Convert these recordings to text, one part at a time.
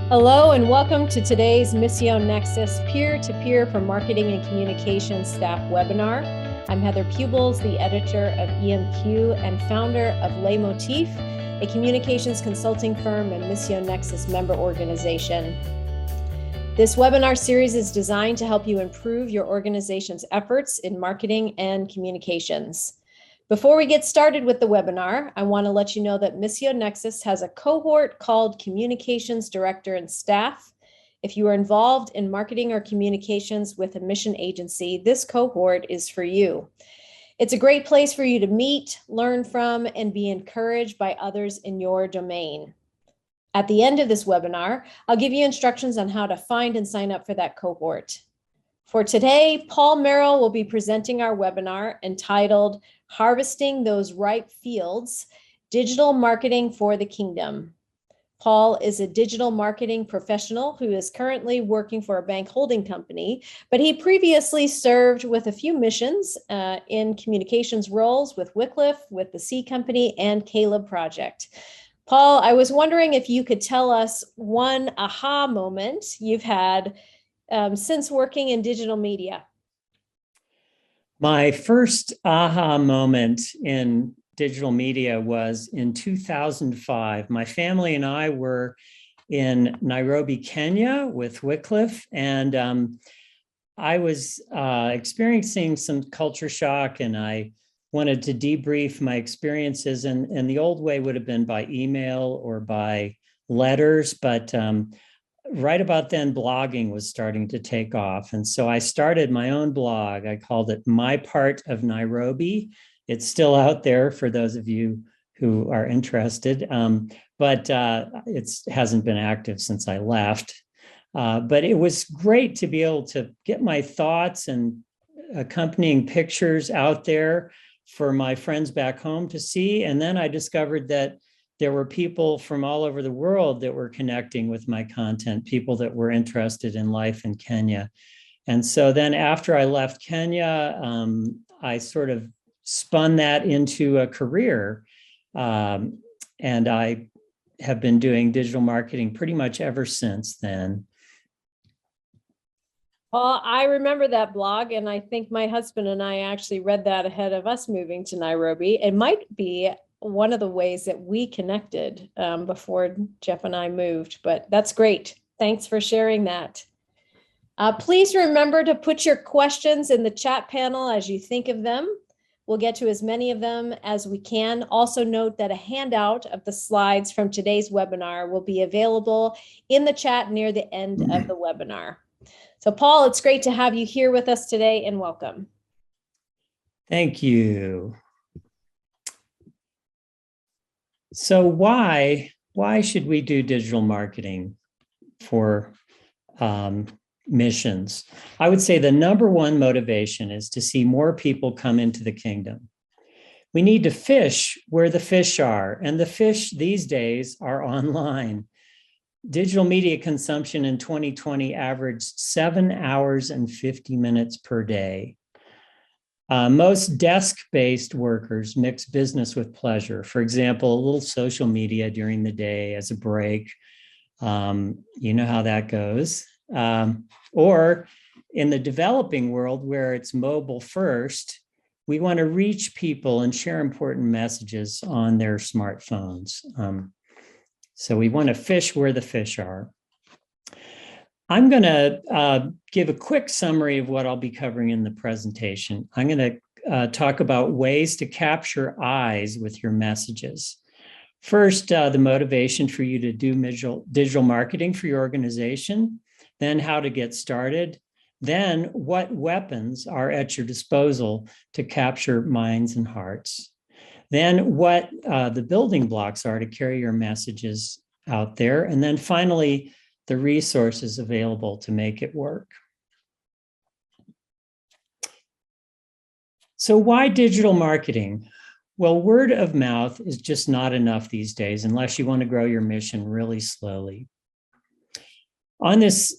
Hello and welcome to today's Missio Nexus Peer-to-Peer for Marketing and Communications Staff webinar. I'm Heather Pubels, the editor of EMQ and founder of Leitmotif, a communications consulting firm and Missio Nexus member organization. This webinar series is designed to help you improve your organization's efforts in marketing and communications. Before we get started with the webinar, I want to let you know that Missio Nexus has a cohort called Communications Director and Staff. If you are involved in marketing or communications with a mission agency, this cohort is for you. It's a great place for you to meet, learn from, and be encouraged by others in your domain. At the end of this webinar, I'll give you instructions on how to find and sign up for that cohort. For today, Paul Merrill will be presenting our webinar entitled Harvesting Those Ripe Fields, Digital Marketing for the Kingdom. Paul is a digital marketing professional who is currently working for a bank holding company, but he previously served with a few missions in communications roles with Wycliffe, with the C Company, and Caleb Project. Paul, I was wondering if you could tell us one aha moment you've had since working in digital media. My first aha moment in digital media was in 2005. My family and I were in Nairobi, Kenya with Wycliffe, and I was experiencing some culture shock, and I wanted to debrief my experiences, and the old way would have been by email or by letters, but right about then, blogging was starting to take off. And so I started my own blog. I called it My Part of Nairobi. It's still out there for those of you who are interested, but it hasn't been active since I left. But it was great to be able to get my thoughts and accompanying pictures out there for my friends back home to see. And then I discovered that there were people from all over the world that were connecting with my content, people that were interested in life in Kenya. And so then after I left Kenya, I sort of spun that into a career. And I have been doing digital marketing pretty much ever since then. Well, I remember that blog, and I think my husband and I actually read that ahead of us moving to Nairobi. It might be one of the ways that we connected before Jeff and I moved, but that's great. Thanks for sharing that. Please remember to put your questions in the chat panel as you think of them. We'll get to as many of them as we can. Also note that a handout of the slides from today's webinar will be available in the chat near the end of the webinar. So Paul, it's great to have you here with us today, and welcome. Thank you. So why should we do digital marketing for missions? I would say the number one motivation is to see more people come into the kingdom. We need to fish where the fish are, and the fish these days are online. Digital media consumption in 2020 averaged 7 hours and 50 minutes per day. Most desk-based workers mix business with pleasure. For example, a little social media during the day as a break. You know how that goes. Or in the developing world where it's mobile first, we want to reach people and share important messages on their smartphones. So we want to fish where the fish are. I'm going to give a quick summary of what I'll be covering in the presentation. I'm going to talk about ways to capture eyes with your messages. First, the motivation for you to do digital marketing for your organization, then how to get started, then what weapons are at your disposal to capture minds and hearts, then what the building blocks are to carry your messages out there, and then finally, the resources available to make it work. So why digital marketing? Well, word of mouth is just not enough these days unless you want to grow your mission really slowly. On this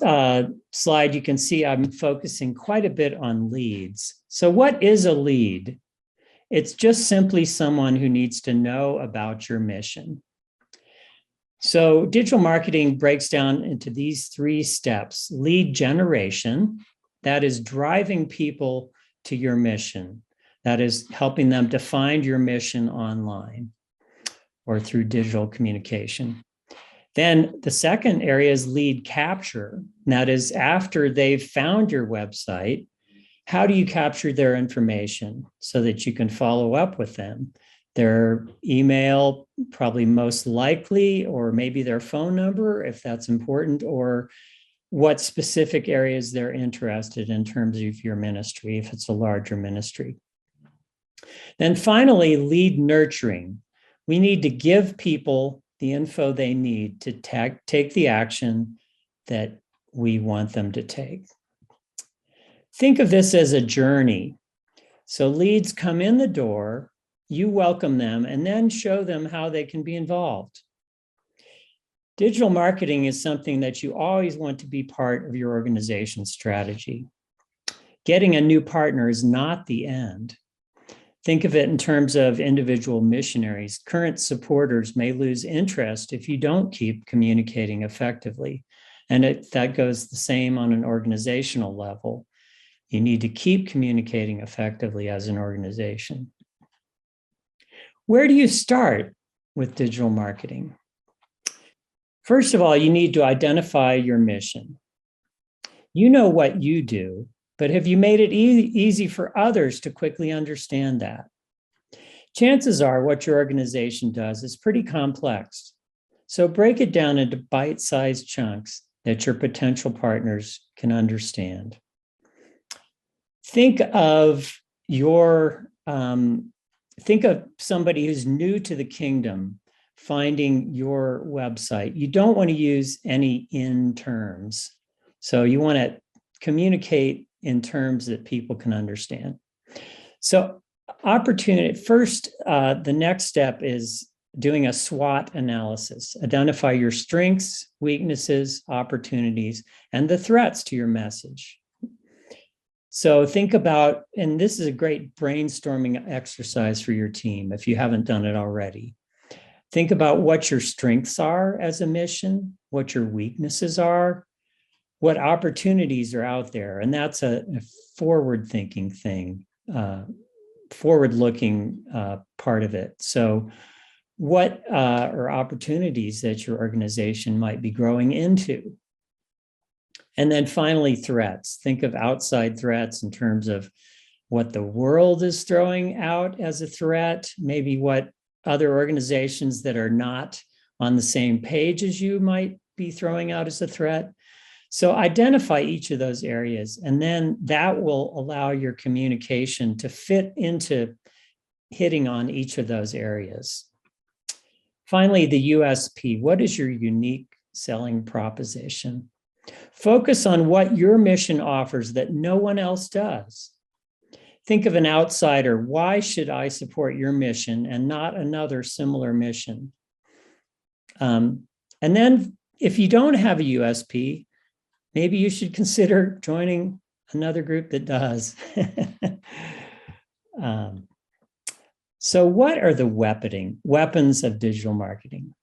slide, you can see I'm focusing quite a bit on leads. So what is a lead? It's just simply someone who needs to know about your mission. So digital marketing breaks down into these 3 steps: lead generation, that is driving people to your mission. That is helping them to find your mission online or through digital communication. Then the second area is lead capture. That is after they've found your website, how do you capture their information so that you can follow up with them? Their email, probably most likely, or maybe their phone number, if that's important, or what specific areas they're interested in terms of your ministry, if it's a larger ministry. Then finally, lead nurturing. We need to give people the info they need to take the action that we want them to take. Think of this as a journey. So leads come in the door, you welcome them, and then show them how they can be involved. Digital marketing is something that you always want to be part of your organization's strategy. Getting a new partner is not the end. Think of it in terms of individual missionaries. Current supporters may lose interest if you don't keep communicating effectively. And that goes the same on an organizational level. You need to keep communicating effectively as an organization. Where do you start with digital marketing? First of all, you need to identify your mission. You know what you do, but have you made it easy for others to quickly understand that? Chances are what your organization does is pretty complex. So break it down into bite-sized chunks that your potential partners can understand. Think of somebody who's new to the kingdom finding your website. You don't want to use any in terms. So you want to communicate in terms that people can understand. So the next step is doing a SWOT analysis. Identify your strengths, weaknesses, opportunities, and the threats to your message. So think about, and this is a great brainstorming exercise for your team if you haven't done it already. Think about what your strengths are as a mission, what your weaknesses are, what opportunities are out there. And that's a forward-thinking thing, forward-looking part of it. So what are opportunities that your organization might be growing into? And then finally, threats. Think of outside threats in terms of what the world is throwing out as a threat, maybe what other organizations that are not on the same page as you might be throwing out as a threat. So identify each of those areas, and then that will allow your communication to fit into hitting on each of those areas. Finally, the USP. What is your unique selling proposition? Focus on what your mission offers that no one else does. Think of an outsider. Why should I support your mission and not another similar mission? And then if you don't have a USP, maybe you should consider joining another group that does. So what are the weapons of digital marketing?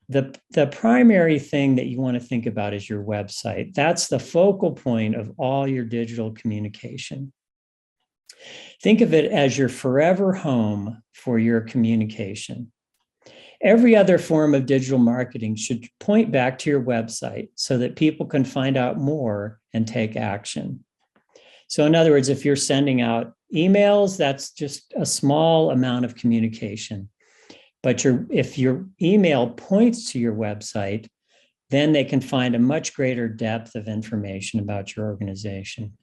The primary thing that you want to think about is your website. That's the focal point of all your digital communication. Think of it as your forever home for your communication. Every other form of digital marketing should point back to your website so that people can find out more and take action. So in other words, if you're sending out emails, that's just a small amount of communication. But if your email points to your website, then they can find a much greater depth of information about your organization.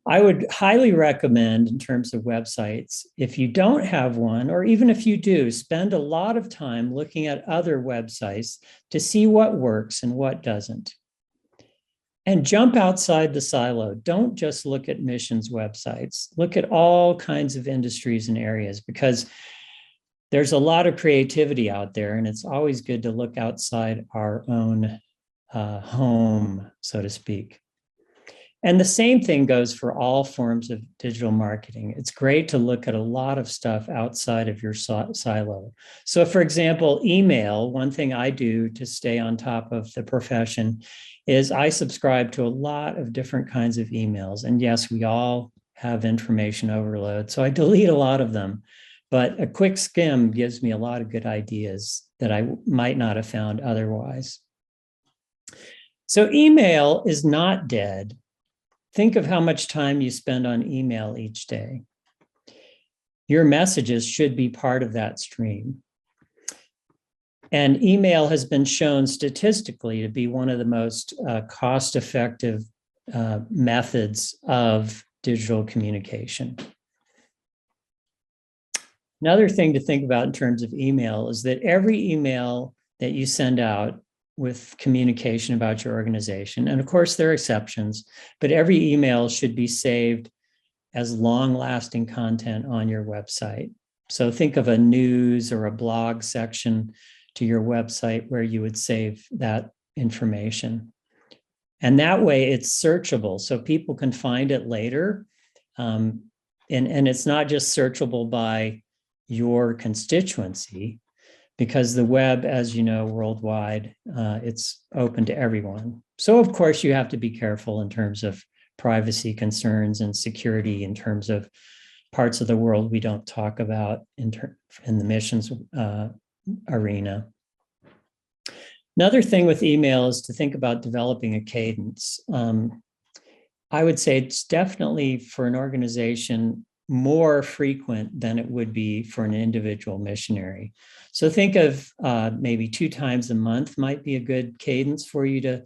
I would highly recommend, in terms of websites, if you don't have one, or even if you do, spend a lot of time looking at other websites to see what works and what doesn't. And jump outside the silo. Don't just look at missions websites. Look at all kinds of industries and areas, because there's a lot of creativity out there, and it's always good to look outside our own home, so to speak. And the same thing goes for all forms of digital marketing. It's great to look at a lot of stuff outside of your silo. So for example, email, one thing I do to stay on top of the profession is I subscribe to a lot of different kinds of emails. And yes, we all have information overload, so I delete a lot of them. But a quick skim gives me a lot of good ideas that I might not have found otherwise. So email is not dead. Think of how much time you spend on email each day. Your messages should be part of that stream. And email has been shown statistically to be one of the most cost-effective methods of digital communication. Another thing to think about in terms of email is that every email that you send out with communication about your organization, and of course there are exceptions, but every email should be saved as long-lasting content on your website. So think of a news or a blog section to your website where you would save that information. And that way it's searchable, so people can find it later. And it's not just searchable by your constituency, because the web, as you know, worldwide, it's open to everyone. So of course you have to be careful in terms of privacy concerns and security in terms of parts of the world we don't talk about in the missions arena. Another thing with email is to think about developing a cadence. I would say it's definitely for an organization more frequent than it would be for an individual missionary. So think of maybe 2 times a month might be a good cadence for you to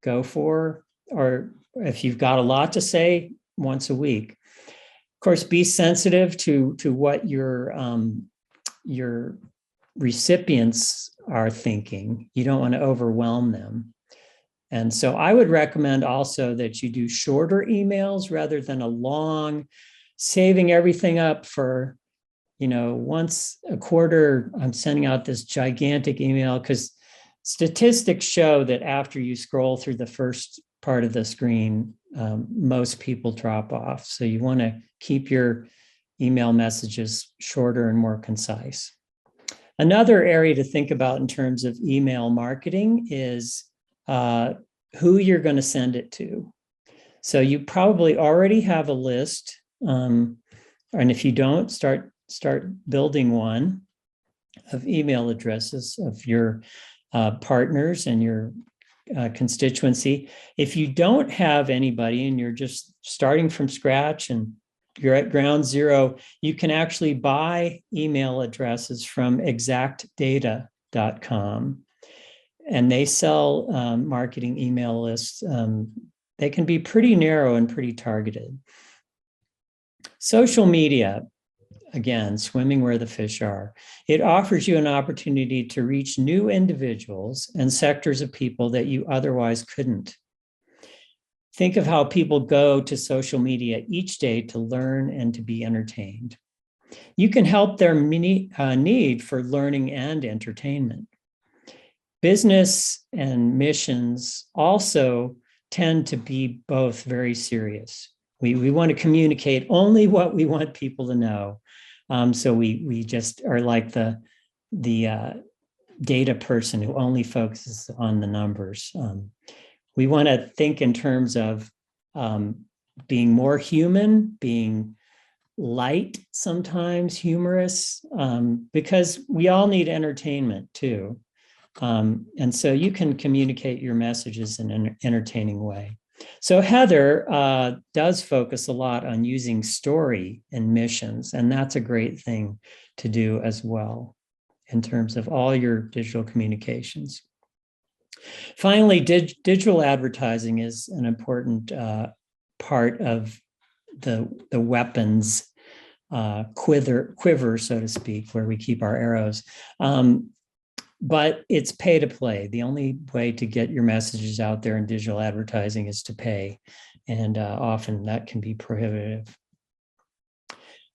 go for, or if you've got a lot to say, once a week. Of course, be sensitive to what your recipients are thinking. You don't want to overwhelm them. And so I would recommend also that you do shorter emails rather than a long, saving everything up for, once a quarter, I'm sending out this gigantic email, because statistics show that after you scroll through the first part of the screen, most people drop off. So you want to keep your email messages shorter and more concise. Another area to think about in terms of email marketing is who you're going to send it to. So you probably already have a list. And if you don't, start building one of email addresses of your partners and your constituency. If you don't have anybody and you're just starting from scratch and you're at ground zero, you can actually buy email addresses from exactdata.com. And they sell marketing email lists. They can be pretty narrow and pretty targeted. Social media, again, swimming where the fish are. It offers you an opportunity to reach new individuals and sectors of people that you otherwise couldn't. Think of how people go to social media each day to learn and to be entertained. You can help their need for learning and entertainment. Business and missions also tend to be both very serious. We want to communicate only what we want people to know. So we just are like the data person who only focuses on the numbers. We want to think in terms of being more human, being light, sometimes humorous, because we all need entertainment too. And so you can communicate your messages in an entertaining way. So Heather does focus a lot on using story in missions, and that's a great thing to do as well in terms of all your digital communications. Finally, digital advertising is an important part of the weapons quiver, so to speak, where we keep our arrows. But it's pay to play. The only way to get your messages out there in digital advertising is to pay. And often that can be prohibitive.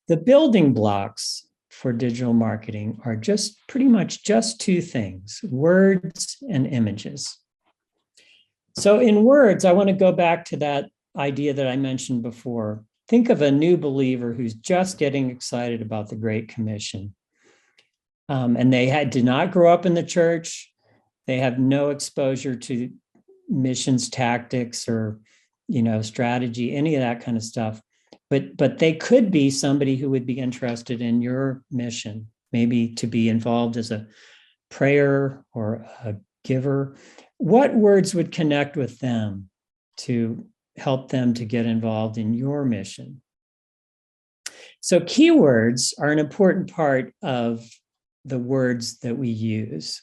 The building blocks for digital marketing are pretty much just 2 things: words and images. So in words, I want to go back to that idea that I mentioned before. Think of a new believer who's just getting excited about the Great Commission. And they did not grow up in the church. They have no exposure to missions tactics or, strategy, any of that kind of stuff. But they could be somebody who would be interested in your mission, maybe to be involved as a prayer or a giver. What words would connect with them to help them to get involved in your mission? So keywords are an important part of the words that we use.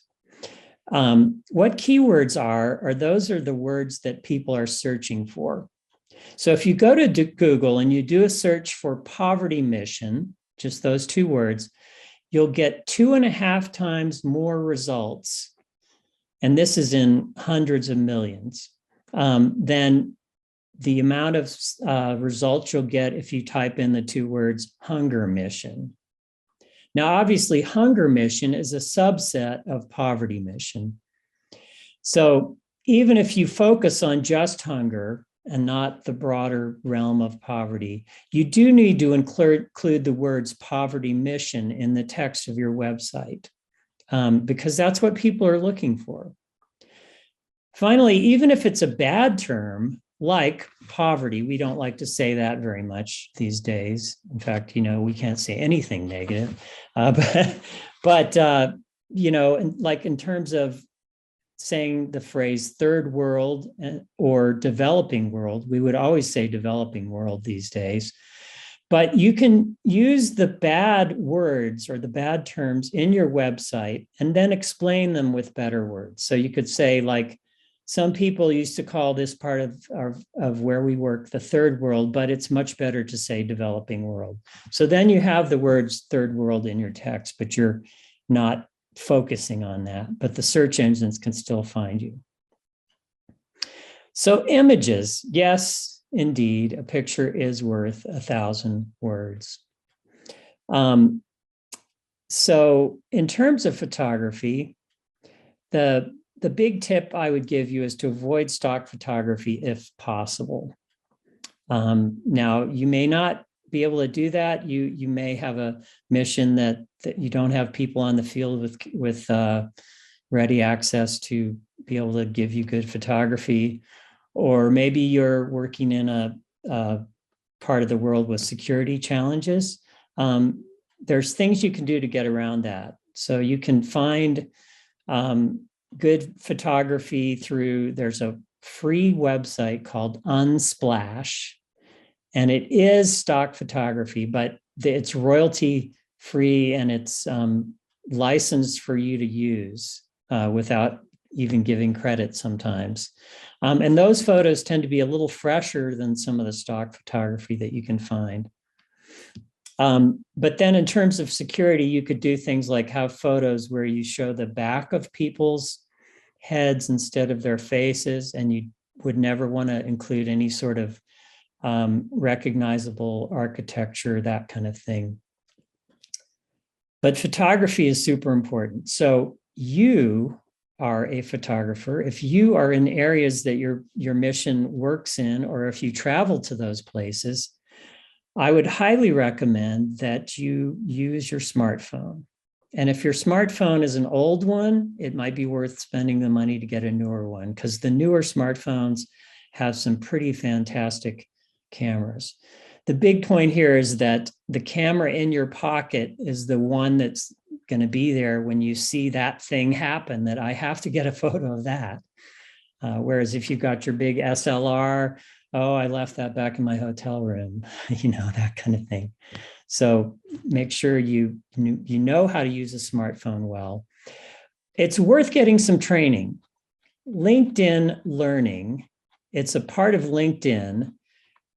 What keywords are those are the words that people are searching for. So if you go to Google and you do a search for poverty mission, just those two words, you'll get 2.5 times more results. And this is in hundreds of millions, than the amount of results you'll get if you type in the two words hunger mission. Now, obviously, hunger mission is a subset of poverty mission. So even if you focus on just hunger and not the broader realm of poverty, you do need to include the words poverty mission in the text of your website, because that's what people are looking for. Finally, even if it's a bad term, like poverty, we don't like to say that very much these days. In fact, we can't say anything negative. But like in terms of saying the phrase third world or developing world, we would always say developing world these days. But you can use the bad words or the bad terms in your website and then explain them with better words. So you could say, like, some people used to call this part of where we work the third world, but it's much better to say developing world. So then you have the words third world in your text, but you're not focusing on that, but the search engines can still find you. So images, yes, indeed, a picture is worth 1,000 words. So in terms of photography, the big tip I would give you is to avoid stock photography if possible. Now, you may not be able to do that. You may have a mission that you don't have people on the field with ready access to be able to give you good photography, or maybe you're working in a part of the world with security challenges. There's things you can do to get around that. So you can find good photography there's a free website called Unsplash, and it is stock photography, but it's royalty free and it's licensed for you to use without even giving credit sometimes. And those photos tend to be a little fresher than some of the stock photography that you can find. But then in terms of security, you could do things like have photos where you show the back of people's heads instead of their faces, and you would never want to include any sort of recognizable architecture, that kind of thing. But photography is super important. So you are a photographer. If you are in areas that your mission works in, or if you travel to those places, I would highly recommend that you use your smartphone. And if your smartphone is an old one, it might be worth spending the money to get a newer one, because the newer smartphones have some pretty fantastic cameras. The big point here is that the camera in your pocket is the one that's going to be there when you see that thing happen, that I have to get a photo of that. Whereas if you've got your big SLR, oh, I left that back in my hotel room, that kind of thing. So make sure you know how to use a smartphone well. It's worth getting some training. LinkedIn Learning, it's a part of LinkedIn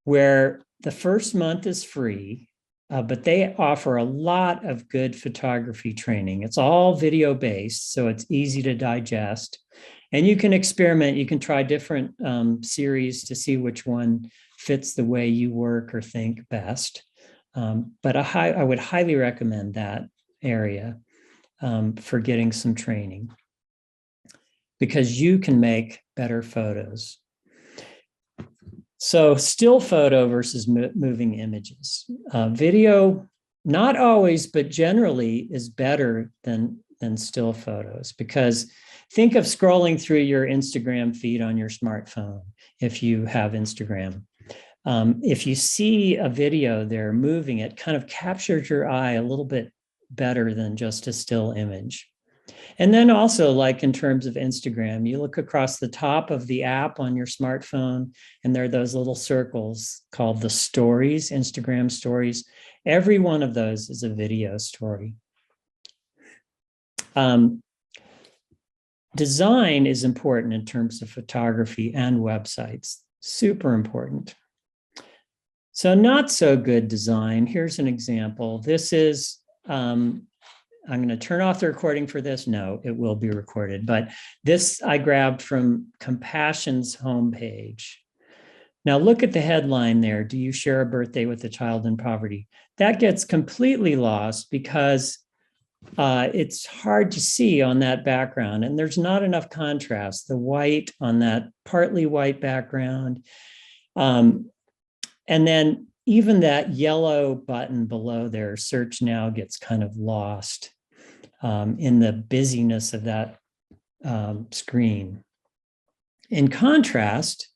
where the first month is free, but they offer a lot of good photography training. It's all video based, so it's easy to digest. And you can experiment. You can try different series to see which one fits the way you work or think best. But I would highly recommend that area for getting some training, because you can make better photos. So still photo versus moving images. Video, not always, but generally is better than still photos, because think of scrolling through your Instagram feed on your smartphone if you have Instagram. If you see a video there moving, it kind of captures your eye a little bit better than just a still image. And then also, like in terms of Instagram, you look across the top of the app on your smartphone, and there are those little circles called the stories, Instagram stories. Every one of those is a video story. Design is important in terms of photography and websites, super important. So not so good design. Here's an example. This is, I'm going to turn off the recording for this. No, it will be recorded, but this I grabbed from Compassion's homepage. Now look at the headline there. Do you share a birthday with a child in poverty? That gets completely lost because it's hard to see on that background, and there's not enough contrast. The white on that partly white background. And then even that yellow button below there, search now, gets kind of lost in the busyness of that screen. In contrast,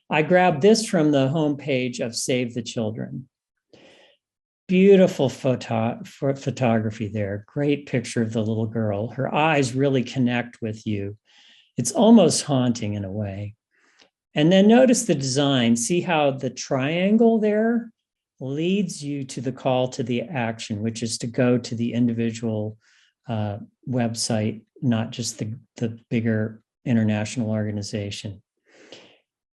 I grabbed this from the homepage of Save the Children. Beautiful photography there. Great picture of the little girl. Her eyes really connect with you. It's almost haunting in a way. And then notice the design. See how the triangle there leads you to the call to the action, which is to go to the individual website, not just the bigger international organization.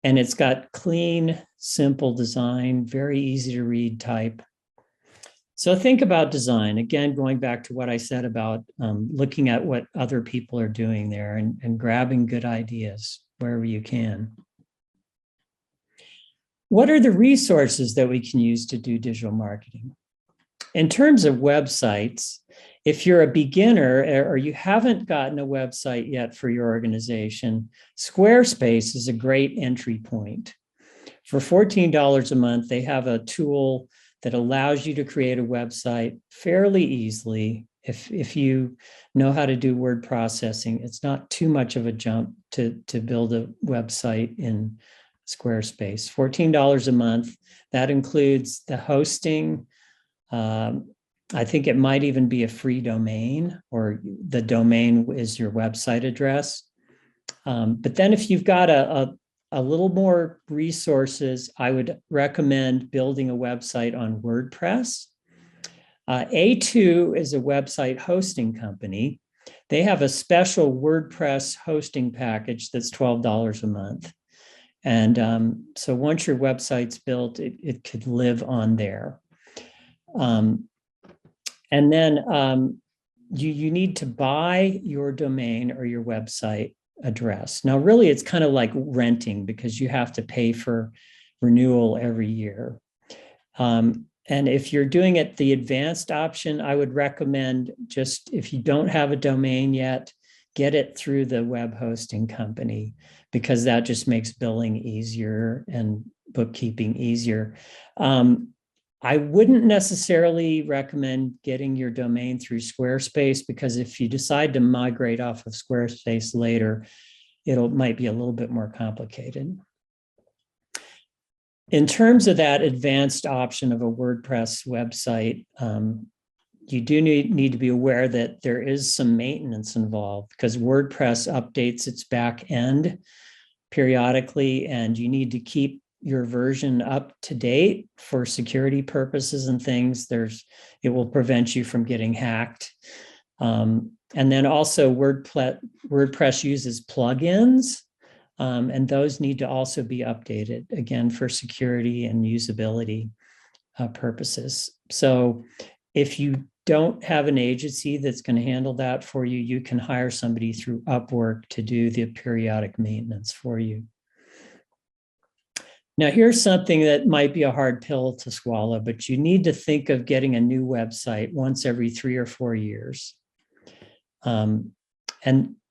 And it's got clean, simple design, very easy to read type. So think about design. Again, going back to what I said about looking at what other people are doing there and grabbing good ideas wherever you can. What are the resources that we can use to do digital marketing? In terms of websites, if you're a beginner or you haven't gotten a website yet for your organization, Squarespace is a great entry point. For $14 a month, they have a tool that allows you to create a website fairly easily. If you know how to do word processing, it's not too much of a jump to build a website in Squarespace. $14 a month. That includes the hosting. I think it might even be a free domain, or the domain is your website address. But then if you've got a little more resources, I would recommend building a website on WordPress. A2 is a website hosting company. They have a special WordPress hosting package that's $12 a month. And so once your website's built, it could live on there. And then you need to buy your domain or your website address. Now, really, it's kind of like renting because you have to pay for renewal every year. And if you're doing it the advanced option, I would recommend just, if you don't have a domain yet, get it through the web hosting company, because that just makes billing easier and bookkeeping easier. I wouldn't necessarily recommend getting your domain through Squarespace, because if you decide to migrate off of Squarespace later, it might be a little bit more complicated. In terms of that advanced option of a WordPress website, you do need to be aware that there is some maintenance involved, because WordPress updates its back end periodically, and you need to keep your version up to date for security purposes and things. It will prevent you from getting hacked. And then also WordPress uses plugins, and those need to also be updated, again, for security and usability purposes. So if you don't have an agency that's going to handle that for you, you can hire somebody through Upwork to do the periodic maintenance for you. Now, here's something that might be a hard pill to swallow, but you need to think of getting a new website once every 3 or 4 years. And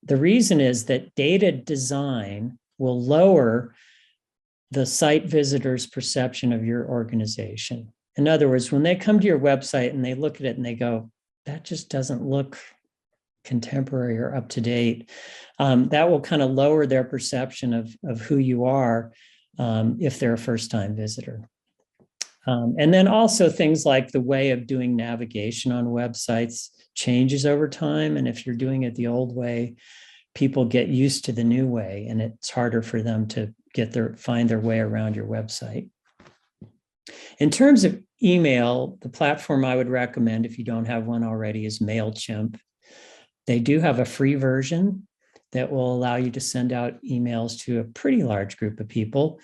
the reason is that dated design will lower the site visitor's perception of your organization. In other words, when they come to your website and they look at it and they go, that just doesn't look contemporary or up to date, that will kind of lower their perception of who you are if they're a first-time visitor. And then also things like the way of doing navigation on websites changes over time. And if you're doing it the old way, people get used to the new way, and it's harder for them to find their way around your website. In terms of email, the platform I would recommend if you don't have one already is MailChimp. They do have a free version that will allow you to send out emails to a pretty large group of people.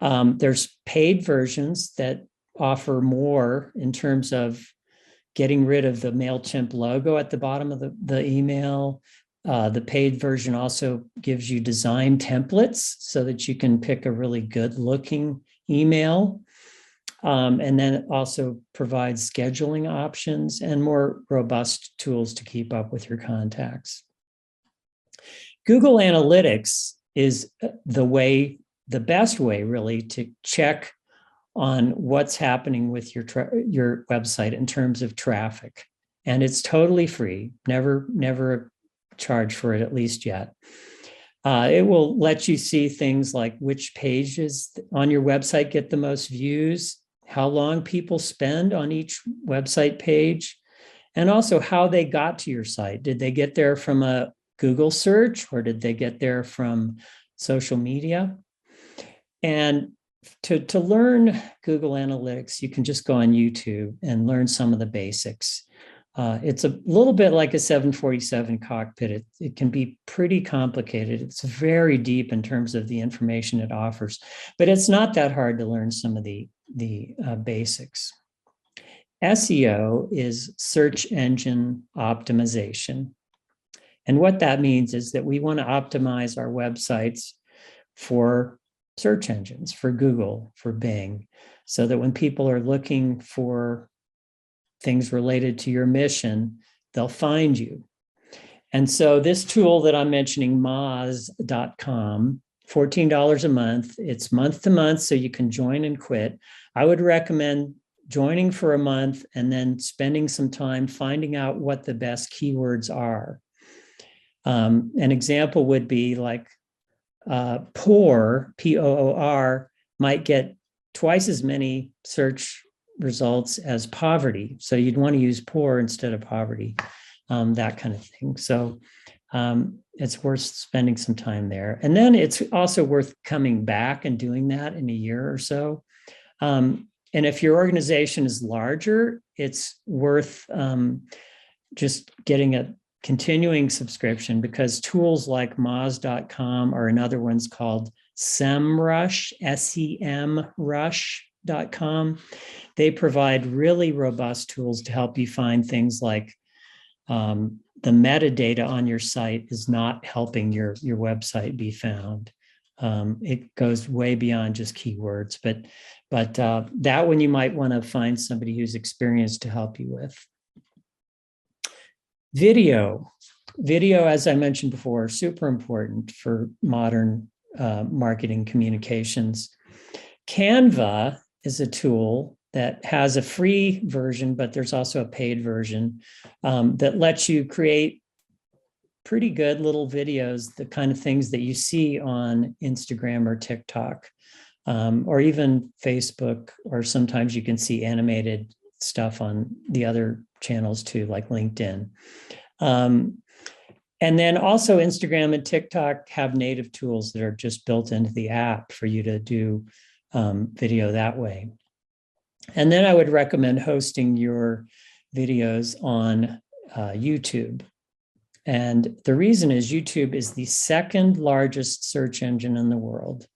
There's paid versions that offer more in terms of getting rid of the MailChimp logo at the bottom of the email. The paid version also gives you design templates so that you can pick a really good looking email. And then it also provides scheduling options and more robust tools to keep up with your contacts. Google Analytics is the best way really to check on what's happening with your website in terms of traffic. And it's totally free, never charge for it, at least yet. It will let you see things like which pages on your website get the most views, how long people spend on each website page, and also how they got to your site. Did they get there from a Google search, or did they get there from social media? And to learn Google Analytics, you can just go on YouTube and learn some of the basics. It's a little bit like a 747 cockpit. It can be pretty complicated. It's very deep in terms of the information it offers, but it's not that hard to learn some of the basics. SEO is search engine optimization. And what that means is that we want to optimize our websites for search engines, for Google, for Bing, so that when people are looking for things related to your mission, they'll find you. And so this tool that I'm mentioning, Moz.com, $14 a month. It's month to month, so you can join and quit. I would recommend joining for a month and then spending some time finding out what the best keywords are. An example would be like poor, P-O-O-R, might get twice as many search results as poverty. So you'd want to use poor instead of poverty, that kind of thing. So it's worth spending some time there. And then it's also worth coming back and doing that in a year or so. And if your organization is larger, it's worth just getting a continuing subscription, because tools like Moz.com or another one's called SEMrush, SEMrush.com. They provide really robust tools to help you find things like the metadata on your site is not helping your website be found. It goes way beyond just keywords, but that one you might want to find somebody who's experienced to help you with. Video, as I mentioned before, super important for modern marketing communications. Canva is a tool that has a free version, but there's also a paid version that lets you create pretty good little videos, the kind of things that you see on Instagram or TikTok, or even Facebook, or sometimes you can see animated stuff on the other channels too, like LinkedIn. And then also Instagram and TikTok have native tools that are just built into the app for you to do video that way. And then I would recommend hosting your videos on YouTube. And the reason is YouTube is the second largest search engine in the world.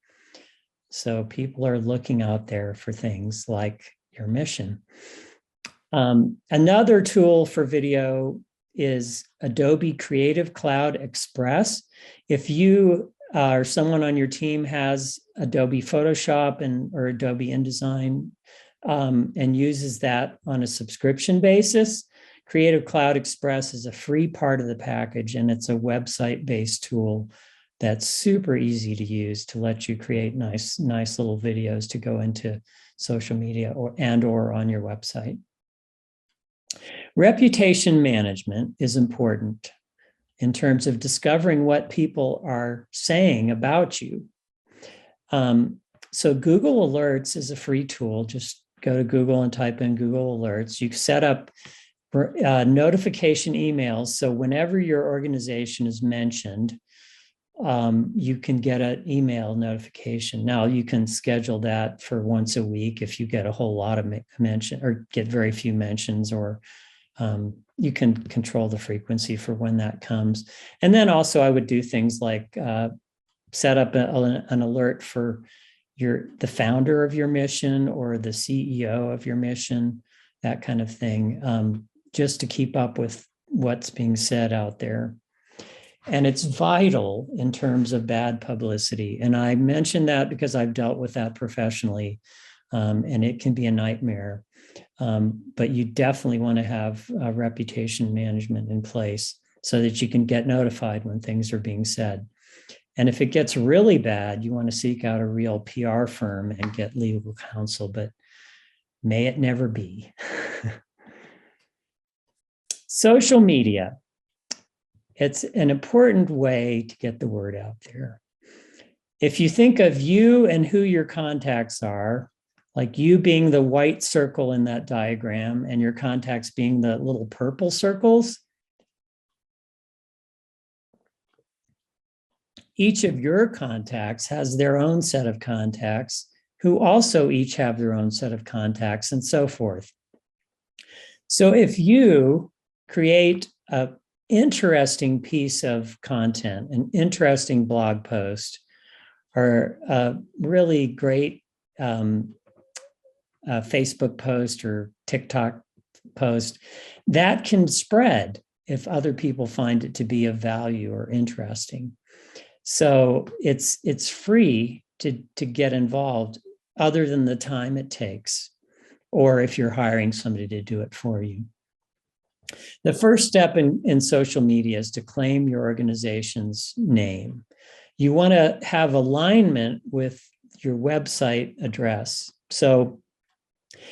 So people are looking out there for things like your mission. Another tool for video is Adobe Creative Cloud Express. If you or someone on your team has Adobe Photoshop or Adobe InDesign and uses that on a subscription basis, Creative Cloud Express is a free part of the package, and it's a website-based tool that's super easy to use to let you create nice little videos to go into social media or on your website. Reputation management is important in terms of discovering what people are saying about you. So Google Alerts is a free tool. Just go to Google and type in Google Alerts. You set up notification emails. So whenever your organization is mentioned, you can get an email notification. Now you can schedule that for once a week if you get a whole lot of mention or get very few mentions, or you can control the frequency for when that comes. And then also I would do things like set up an alert for the founder of your mission or the CEO of your mission, that kind of thing, just to keep up with what's being said out there. And it's vital in terms of bad publicity. And I mention that because I've dealt with that professionally, and it can be a nightmare. But you definitely want to have reputation management in place so that you can get notified when things are being said. And if it gets really bad, you want to seek out a real PR firm and get legal counsel, but may it never be. Social media. It's an important way to get the word out there. If you think of you and who your contacts are, like you being the white circle in that diagram and your contacts being the little purple circles, each of your contacts has their own set of contacts who also each have their own set of contacts and so forth. So if you create an interesting piece of content, an interesting blog post, or a really great Facebook post or TikTok post, that can spread if other people find it to be of value or interesting. So it's free to get involved other than the time it takes, or if you're hiring somebody to do it for you. The first step in social media is to claim your organization's name. You want to have alignment with your website address. So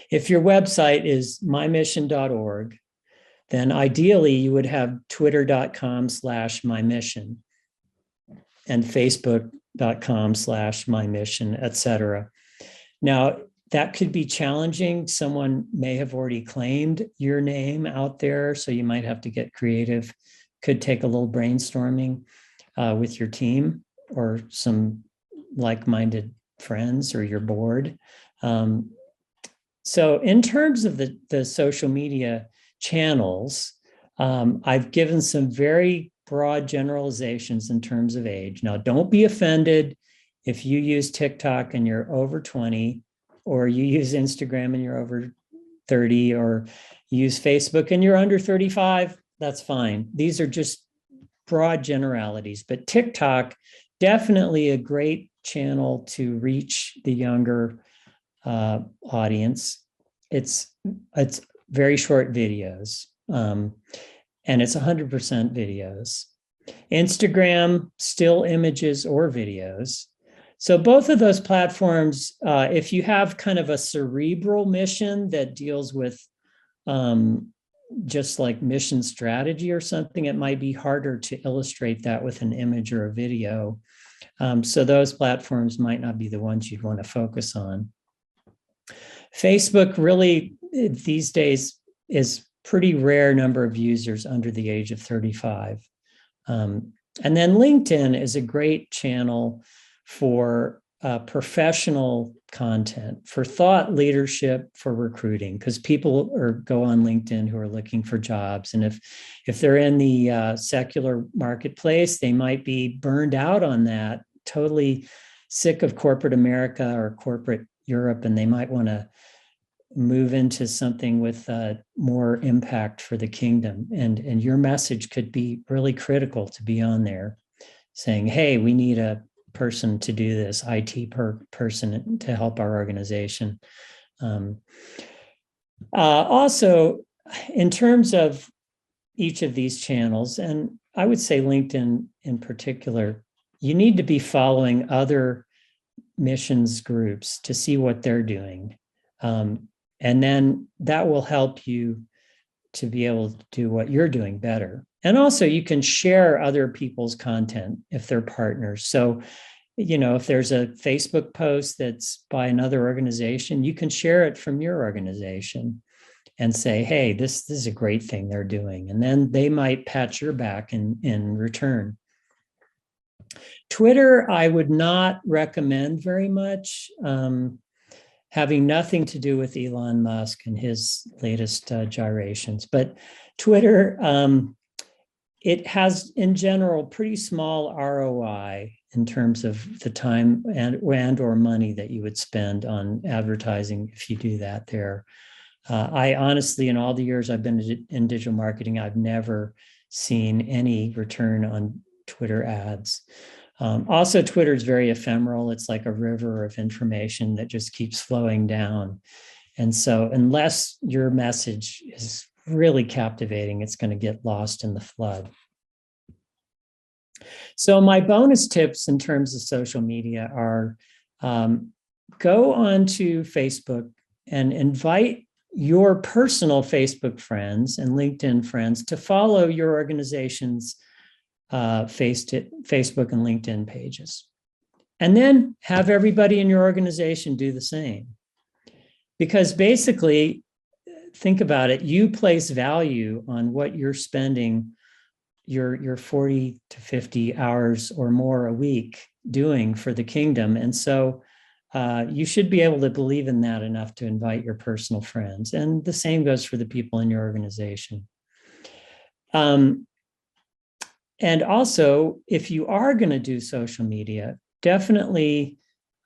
if your website is mymission.org, then ideally you would have twitter.com/mymission and facebook.com/mymission, et cetera. Now, that could be challenging. Someone may have already claimed your name out there, so you might have to get creative. Could take a little brainstorming with your team or some like-minded friends or your board. So in terms of the social media channels, I've given some very broad generalizations in terms of age. Now, don't be offended if you use TikTok and you're over 20, or you use Instagram and you're over 30, or you use Facebook and you're under 35, that's fine. These are just broad generalities, but TikTok, definitely a great channel to reach the younger audience. It's very short videos, and it's 100% videos. Instagram, still images or videos. So both of those platforms, if you have kind of a cerebral mission that deals with just like mission strategy or something, it might be harder to illustrate that with an image or a video. So those platforms might not be the ones you'd want to focus on. Facebook really, these days, is pretty rare number of users under the age of 35. And then LinkedIn is a great channel for professional content, for thought leadership, for recruiting, because people go on LinkedIn who are looking for jobs. And if they're in the secular marketplace, they might be burned out on that, totally sick of corporate America or corporate Europe, and they might want to move into something with more impact for the kingdom. And your message could be really critical to be on there, saying, hey, we need a person to do this, IT person to help our organization. Also, in terms of each of these channels, and I would say LinkedIn in particular, you need to be following other missions groups to see what they're doing. And then that will help you to be able to do what you're doing better. And also you can share other people's content if they're partners. So, if there's a Facebook post that's by another organization, you can share it from your organization and say, hey, this is a great thing they're doing. And then they might pat your back in return. Twitter, I would not recommend very much, having nothing to do with Elon Musk and his latest gyrations. But Twitter, it has, in general, pretty small ROI in terms of the time and or money that you would spend on advertising if you do that there. I honestly, in all the years I've been in digital marketing, I've never seen any return on Twitter ads. Also, Twitter is very ephemeral. It's like a river of information that just keeps flowing down. And so unless your message is really captivating, it's going to get lost in the flood. So my bonus tips in terms of social media are go onto Facebook and invite your personal Facebook friends and LinkedIn friends to follow your organization's Facebook and LinkedIn pages. And then have everybody in your organization do the same. Because basically, think about it, you place value on what you're spending your 40 to 50 hours or more a week doing for the kingdom. And so you should be able to believe in that enough to invite your personal friends. And the same goes for the people in your organization. And also, if you are going to do social media, definitely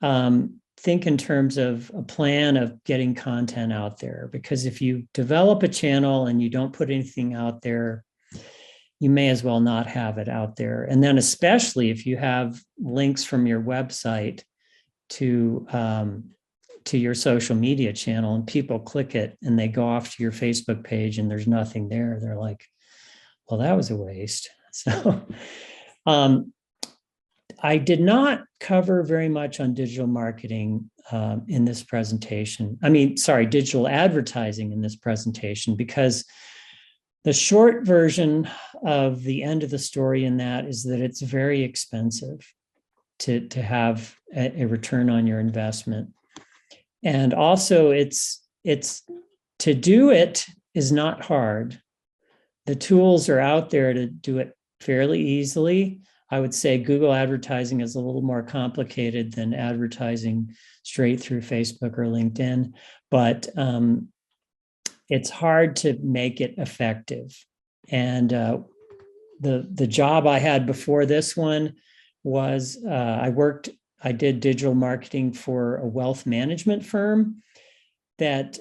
think in terms of a plan of getting content out there. Because if you develop a channel and you don't put anything out there, you may as well not have it out there. And then especially if you have links from your website to your social media channel and people click it and they go off to your Facebook page and there's nothing there, they're like, well, that was a waste. So I did not cover very much on digital marketing in this presentation. Digital advertising in this presentation, because the short version of the end of the story in that is that it's very expensive to have a return on your investment. And also it's to do it is not hard. The tools are out there to do it fairly easily. I would say Google advertising is a little more complicated than advertising straight through Facebook or LinkedIn, but it's hard to make it effective. And the job I had before this one was I did digital marketing for a wealth management firm that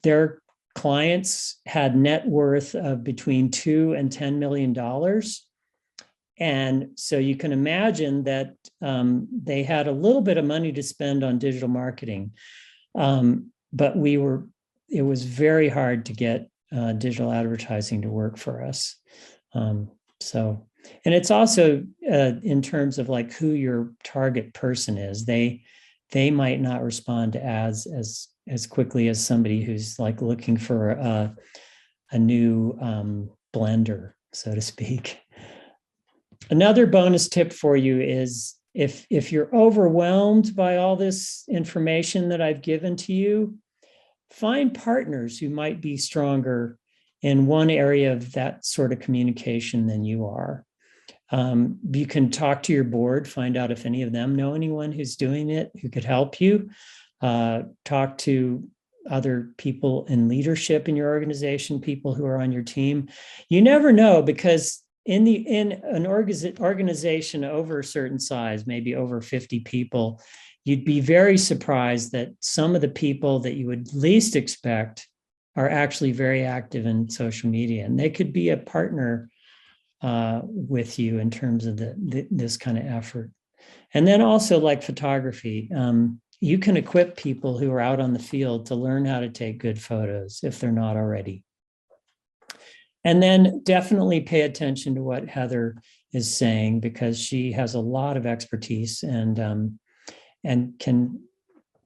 their clients had net worth of between $2 and $10 million. And so you can imagine that they had a little bit of money to spend on digital marketing, but it was very hard to get digital advertising to work for us. And it's also in terms of like who your target person is, they might not respond to ads as quickly as somebody who's like looking for a new blender, so to speak. Another bonus tip for you is if you're overwhelmed by all this information that I've given to you, find partners who might be stronger in one area of that sort of communication than you are. You can talk to your board, find out if any of them know anyone who's doing it, who could help you. Talk to other people in leadership in your organization, people who are on your team. You never know, because in an organization over a certain size, maybe over 50 people, you'd be very surprised that some of the people that you would least expect are actually very active in social media, and they could be a partner with you in terms of this kind of effort. And then also, like photography, you can equip people who are out on the field to learn how to take good photos if they're not already. And then definitely pay attention to what Heather is saying, because she has a lot of expertise and can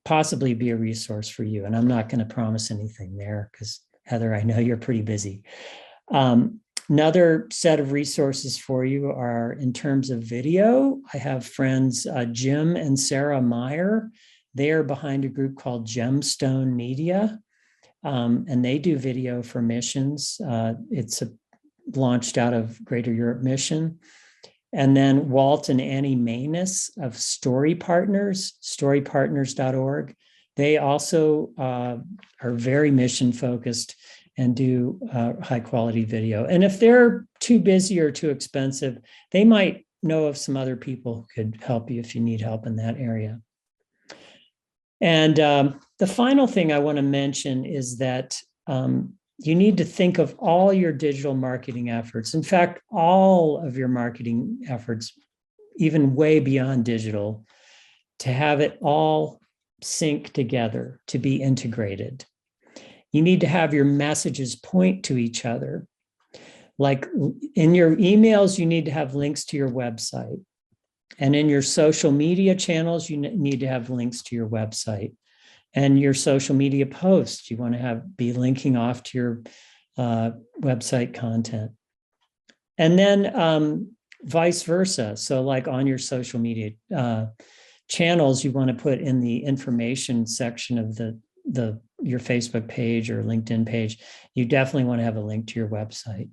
possibly be a resource for you. And I'm not going to promise anything there because, Heather, I know you're pretty busy. Another set of resources for you are in terms of video. I have friends, Jim and Sarah Meyer. They are behind a group called Gemstone Media, and they do video for missions. It's launched out of Greater Europe Mission. And then Walt and Annie Manus of Story Partners, storypartners.org. They also are very mission focused and do high quality video. And if they're too busy or too expensive, they might know of some other people who could help you if you need help in that area. And the final thing I want to mention is that you need to think of all your digital marketing efforts. In fact, all of your marketing efforts, even way beyond digital, to have it all sync together, to be integrated. You need to have your messages point to each other. Like in your emails, you need to have links to your website. And in your social media channels, you need to have links to your website. And your social media posts, you want to be linking off to your website content. And then vice versa. So like on your social media channels, you want to put in the information section of your Facebook page or LinkedIn page, you definitely want to have a link to your website.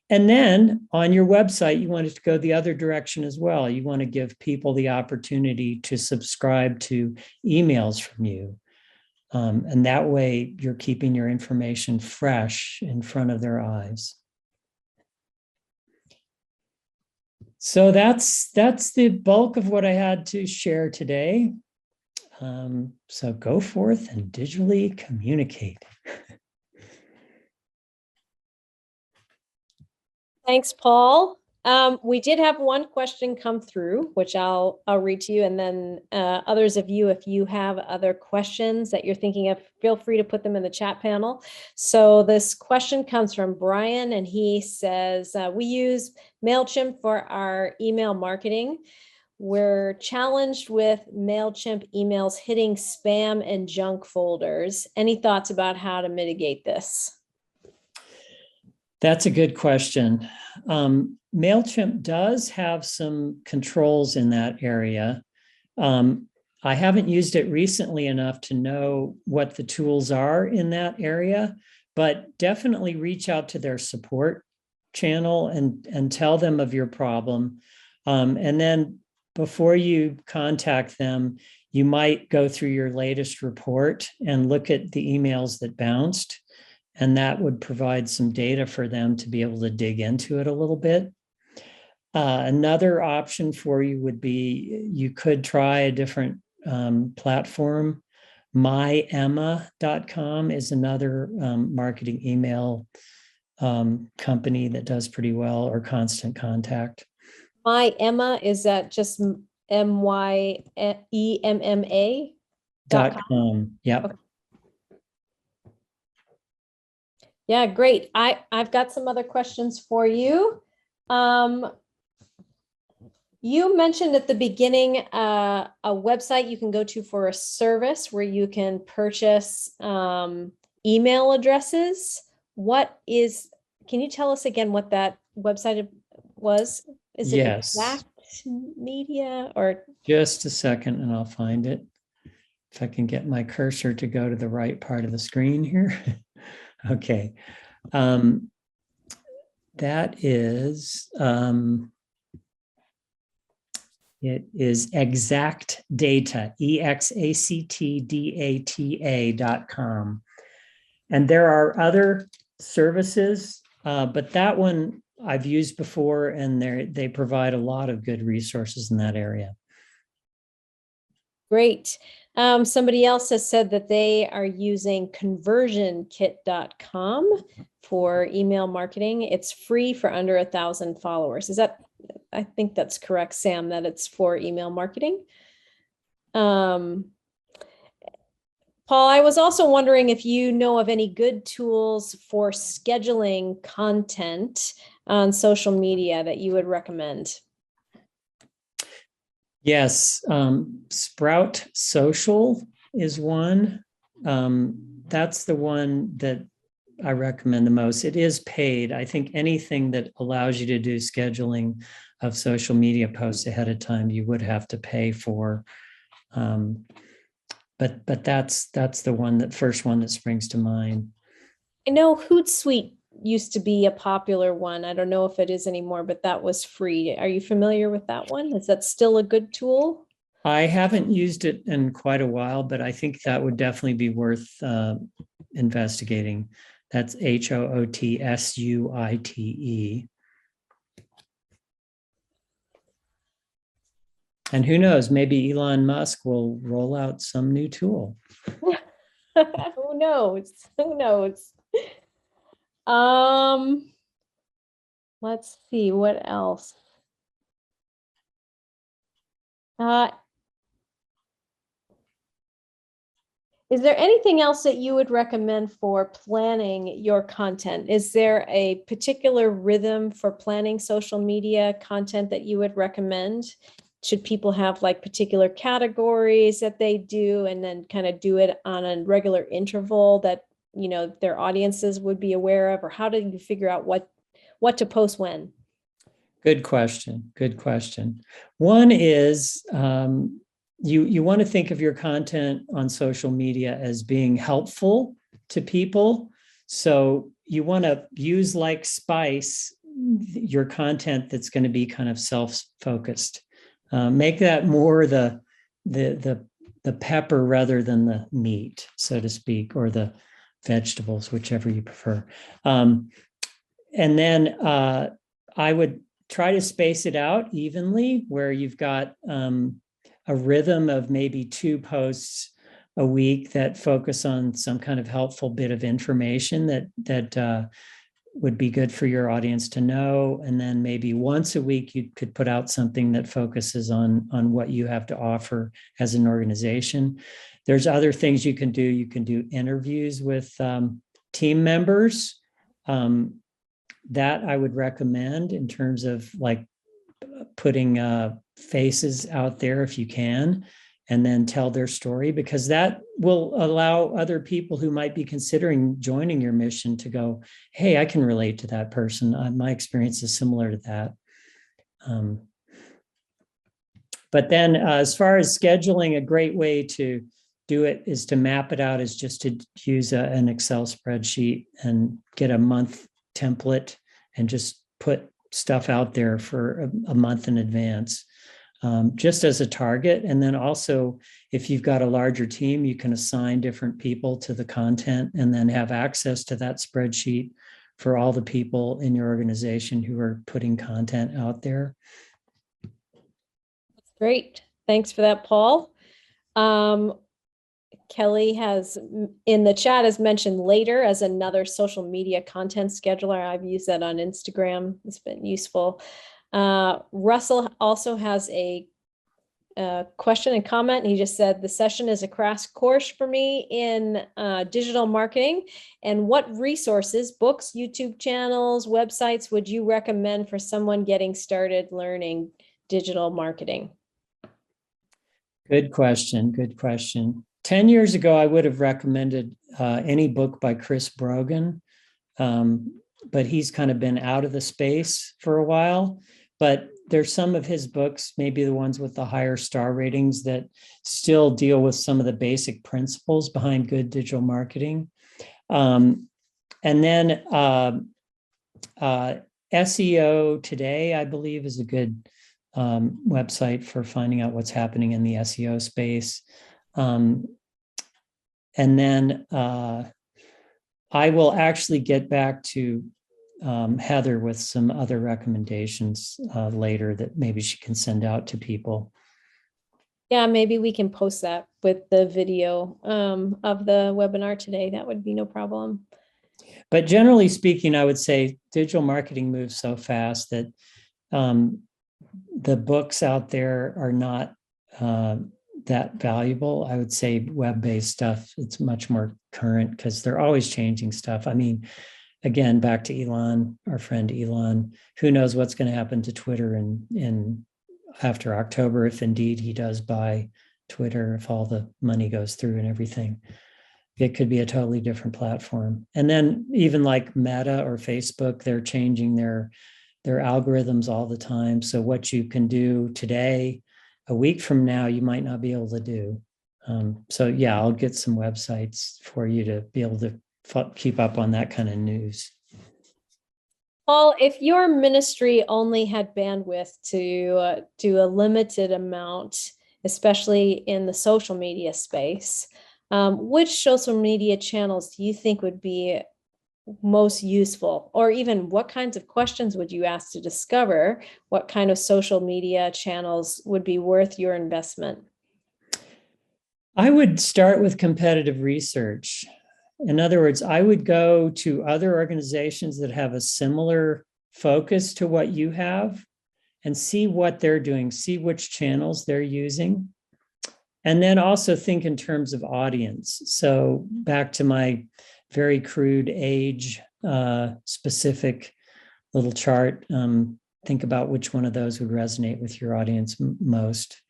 And then on your website, you want it to go the other direction as well. You want to give people the opportunity to subscribe to emails from you. And that way you're keeping your information fresh in front of their eyes. So that's the bulk of what I had to share today. So go forth and digitally communicate. Thanks, Paul. We did have one question come through, which I'll read to you, and then others of you, if you have other questions that you're thinking of, feel free to put them in the chat panel. So this question comes from Brian, and he says, we use MailChimp for our email marketing. We're challenged with MailChimp emails hitting spam and junk folders. Any thoughts about how to mitigate this? That's a good question. MailChimp does have some controls in that area. I haven't used it recently enough to know what the tools are in that area, but definitely reach out to their support channel and tell them of your problem. And then before you contact them, you might go through your latest report and look at the emails that bounced. And that would provide some data for them to be able to dig into it a little bit. Another option for you would be, you could try a different platform. myemma.com is another marketing email company that does pretty well, or Constant Contact. MyEmma, is that just MYEMMA.com? Yep. Okay. Yeah, great. I've got some other questions for you. You mentioned at the beginning a website you can go to for a service where you can purchase email addresses. Can you tell us again what that website was? Is it Exact Media or? Just a second and I'll find it. If I can get my cursor to go to the right part of the screen here. Okay. That is, it is Exact Data, EXACTDATA.com. And there are other services, but that one I've used before, and they provide a lot of good resources in that area. Great. Somebody else has said that they are using conversionkit.com for email marketing. It's free for under 1,000 followers. I think that's correct, Sam, that it's for email marketing. Paul, I was also wondering if you know of any good tools for scheduling content on social media that you would recommend? Yes, Sprout Social is one. That's the one that I recommend the most. It is paid. I think anything that allows you to do scheduling of social media posts ahead of time, you would have to pay for. But that's the first one that springs to mind. I know Hootsuite used to be a popular one. I don't know if it is anymore, but that was free. Are you familiar with that one? Is that still a good tool? I haven't used it in quite a while, but I think that would definitely be worth investigating. That's HOOTSUITE. And who knows, maybe Elon Musk will roll out some new tool. Who knows? Who knows? Let's see what else. Is there anything else that you would recommend for planning your content? Is there a particular rhythm for planning social media content that you would recommend? Should people have like particular categories that they do and then kind of do it on a regular interval that, you know, their audiences would be aware of? Or how do you figure out what to post when? Good question. Good question. One is you want to think of your content on social media as being helpful to people. So you want to use like spice your content that's going to be kind of self-focused. Make that more the pepper rather than the meat, so to speak, or the vegetables, whichever you prefer. And then I would try to space it out evenly where you've got a rhythm of maybe 2 posts a week that focus on some kind of helpful bit of information that would be good for your audience to know. And then maybe once a week, you could put out something that focuses on what you have to offer as an organization. There's other things you can do. You can do interviews with team members. That I would recommend in terms of like putting faces out there if you can, and then tell their story, because that will allow other people who might be considering joining your mission to go, hey, I can relate to that person. My experience is similar to that. But then as far as scheduling, a great way to do it is to map it out, is just to use an Excel spreadsheet and get a month template and just put stuff out there for a month in advance, just as a target. And then also, if you've got a larger team, you can assign different people to the content and then have access to that spreadsheet for all the people in your organization who are putting content out there. Great. Thanks for that, Paul. Kelly has in the chat has mentioned Later as another social media content scheduler. I've used that on Instagram. It's been useful. Russell also has a question and comment. He just said, the session is a crash course for me in digital marketing. And what resources, books, YouTube channels, websites would you recommend for someone getting started learning digital marketing? Good question. Good question. 10 years ago, I would have recommended any book by Chris Brogan, but he's kind of been out of the space for a while. But there's some of his books, maybe the ones with the higher star ratings, that still deal with some of the basic principles behind good digital marketing. And then SEO Today, I believe, is a good website for finding out what's happening in the SEO space. And then I will actually get back to Heather with some other recommendations later that maybe she can send out to people. Yeah, maybe we can post that with the video of the webinar today. That would be no problem. But generally speaking, I would say digital marketing moves so fast that the books out there are not that valuable. I would say web-based stuff, it's much more current because they're always changing stuff. I mean, again, back to Elon, our friend Elon, who knows what's going to happen to Twitter in after October, if indeed he does buy Twitter, if all the money goes through and everything. It could be a totally different platform. And then even like Meta or Facebook, they're changing their algorithms all the time. So what you can do today, a week from now, you might not be able to do. So yeah, I'll get some websites for you to be able to keep up on that kind of news. Paul, if your ministry only had bandwidth to do a limited amount, especially in the social media space, which social media channels do you think would be most useful? Or even what kinds of questions would you ask to discover? What kind of social media channels would be worth your investment? I would start with competitive research. In other words, I would go to other organizations that have a similar focus to what you have and see what they're doing, see which channels they're using. And then also think in terms of audience. So back to my very crude age specific little chart, think about which one of those would resonate with your audience most.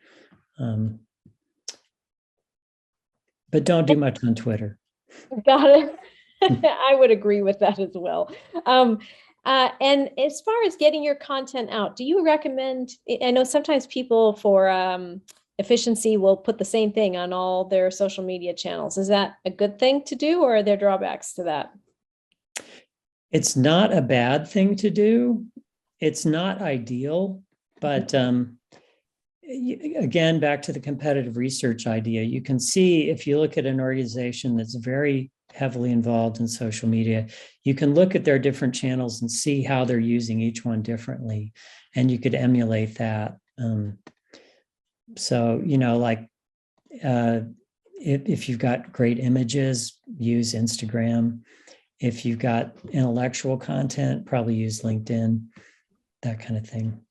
But don't do much on Twitter. Got it. I would agree with that as well. And as far as getting your content out, do you recommend, I know sometimes people for efficiency will put the same thing on all their social media channels. Is that a good thing to do, or are there drawbacks to that? It's not a bad thing to do. It's not ideal, but again, back to the competitive research idea, you can see if you look at an organization that's very heavily involved in social media, you can look at their different channels and see how they're using each one differently, and you could emulate that. So, like if you've got great images, use Instagram. If you've got intellectual content, probably use LinkedIn, that kind of thing.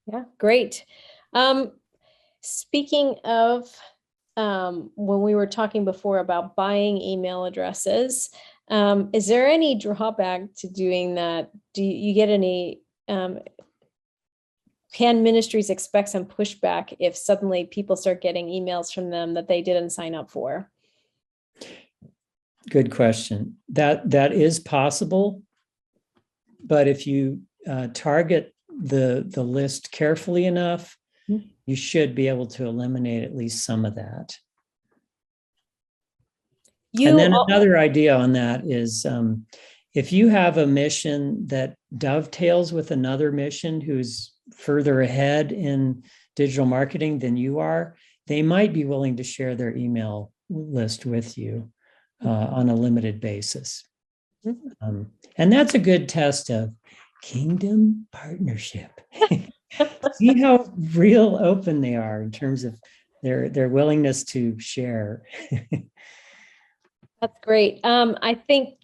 Yeah, great. Speaking of when we were talking before about buying email addresses, is there any drawback to doing that? Do you get any, can ministries expect some pushback if suddenly people start getting emails from them that they didn't sign up for? Good question. That is possible, but if you target the list carefully enough, you should be able to eliminate at least some of that. And then another idea on that is if you have a mission that dovetails with another mission who's further ahead in digital marketing than you are, they might be willing to share their email list with you on a limited basis. And that's a good test of kingdom partnership. See how real open they are in terms of their willingness to share. That's great. I think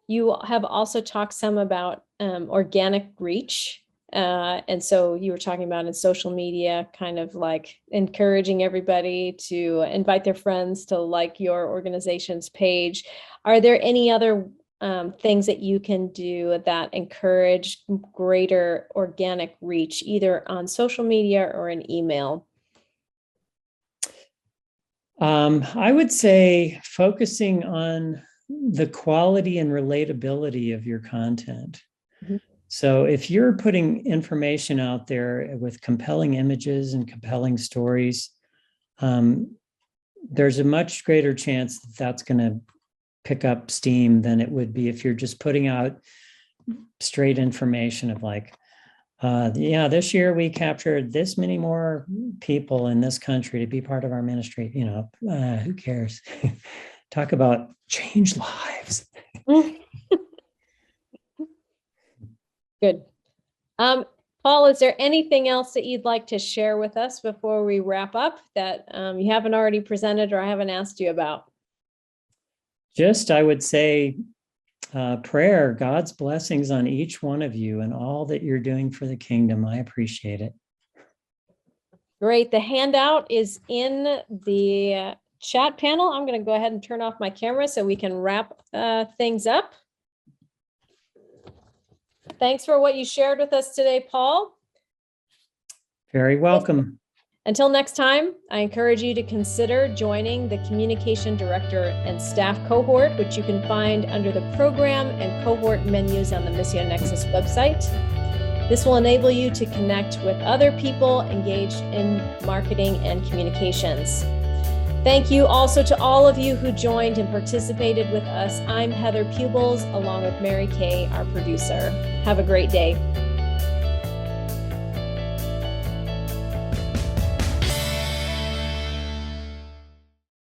you have also talked some about organic reach. And so you were talking about in social media, kind of like encouraging everybody to invite their friends to like your organization's page. Are there any other things that you can do that encourage greater organic reach, either on social media or in email? I would say focusing on the quality and relatability of your content. Mm-hmm. So if you're putting information out there with compelling images and compelling stories, there's a much greater chance that that's going to pick up steam than it would be if you're just putting out straight information of like, this year we captured this many more people in this country to be part of our ministry. Who cares? Talk about change lives. Good. Paul, is there anything else that you'd like to share with us before we wrap up that you haven't already presented or I haven't asked you about? Just, I would say, prayer, God's blessings on each one of you and all that you're doing for the kingdom. I appreciate it. Great. The handout is in the chat panel. I'm going to go ahead and turn off my camera so we can wrap things up. Thanks for what you shared with us today, Paul. Very welcome. Until next time, I encourage you to consider joining the Communication Director and Staff cohort, which you can find under the program and cohort menus on the Missio Nexus website. This will enable you to connect with other people engaged in marketing and communications. Thank you also to all of you who joined and participated with us. I'm Heather Pubels, along with Mary Kay, our producer. Have a great day.